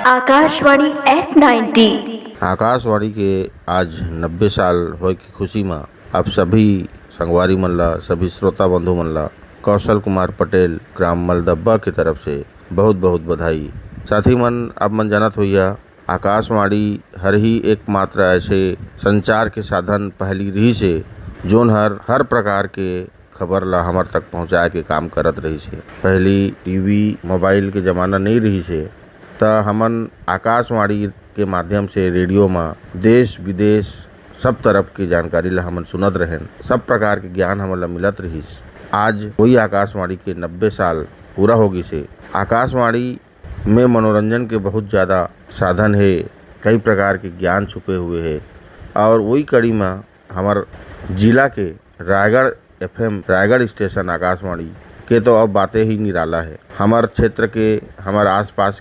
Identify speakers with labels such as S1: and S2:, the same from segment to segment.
S1: Akashvani eight 90।
S2: Akashvani के आज 90 साल होए की खुशी में आप सभी संगवारी मन ला, सभी श्रोता बंधु मन ला कौशल कुमार पटेल ग्राम मलदब्बा की तरफ से बहुत बहुत बधाई। साथी मन, आप मन जानत होइया आकाशवाणी हर ही एकमात्र ऐसे संचार के साधन पहली रही से जोन हर प्रकार के खबर ला हमार तक पहुँचाए के काम करत रही से। पहली टीवी मोबाइल के ज़माना नहीं रही से त हमन आकाशवाणी के माध्यम से रेडियो में देश विदेश सब तरफ की जानकारी ला हमन सुनत रहें, सब प्रकार के ज्ञान हमन ला मिलत रहीस। आज वही आकाशवाणी के 90 साल पूरा होगी से। आकाशवाणी में मनोरंजन के बहुत ज़्यादा साधन है, कई प्रकार के ज्ञान छुपे हुए हैं और वही कड़ी में हमार जिला के रायगढ़ FM रायगढ़ स्टेशन आकाशवाणी के तो अब बातें ही निराला है। हमार क्षेत्र के, हमार आसपास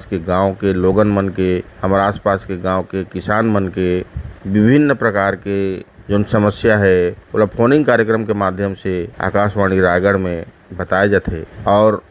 S2: के गांव के लोगन मन के, हमार आसपास के गांव के किसान मन के विभिन्न प्रकार के जो समस्या है वो फोनिंग कार्यक्रम के माध्यम से आकाशवाणी रायगढ़ में बताए जाते और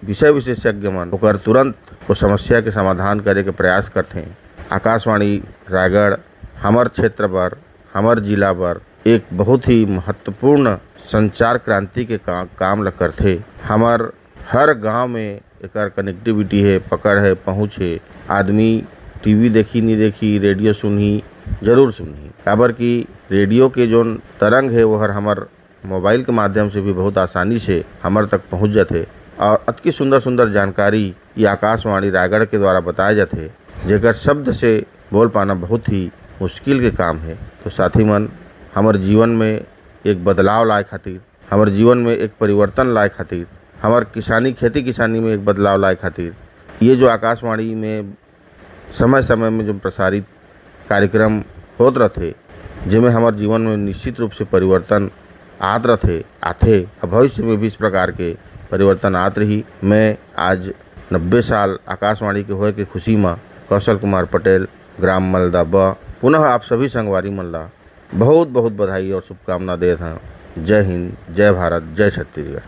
S2: विषय विशेषज्ञ मन ओकर तुरंत वो समस्या के समाधान करे के प्रयास करते हैं। आकाशवाणी रायगढ़ हमार क्षेत्र पर, हमार जिला पर एक बहुत ही महत्वपूर्ण संचार क्रांति के काम ला करथे। हमार हर गांव में एकर कनेक्टिविटी है, पकड़ है, पहुँच है। आदमी टीवी देखी नहीं देखी, रेडियो सुनही जरूर सुनही, काबर कि रेडियो के जोन तरंग है वो हमार मोबाइल के माध्यम से भी बहुत आसानी से हमार तक पहुँच जाते और अति सुंदर सुंदर जानकारी ये आकाशवाणी रायगढ़ के द्वारा बताए जाते, जेकर शब्द से बोल पाना बहुत ही मुश्किल के काम है। तो साथी मन, हमार जीवन में एक बदलाव लाए खातिर, हमार जीवन में एक परिवर्तन लाए खातिर, हमार खेती किसानी में एक बदलाव लाए खातिर ये जो आकाशवाणी में समय समय में जो प्रसारित कार्यक्रम होत रहते, जिनमें हमार जीवन में निश्चित रूप से परिवर्तन आते भविष्य में भी इस प्रकार के परिवर्तन आत रही। मैं आज 90 साल आकाशवाणी के होए के खुशी में कौशल कुमार पटेल ग्राम मलदब्बा पुनः आप सभी संगवारी मन ला बहुत बहुत बधाई और शुभकामना देत हैं। जय हिंद, जय भारत, जय छत्तीसगढ़।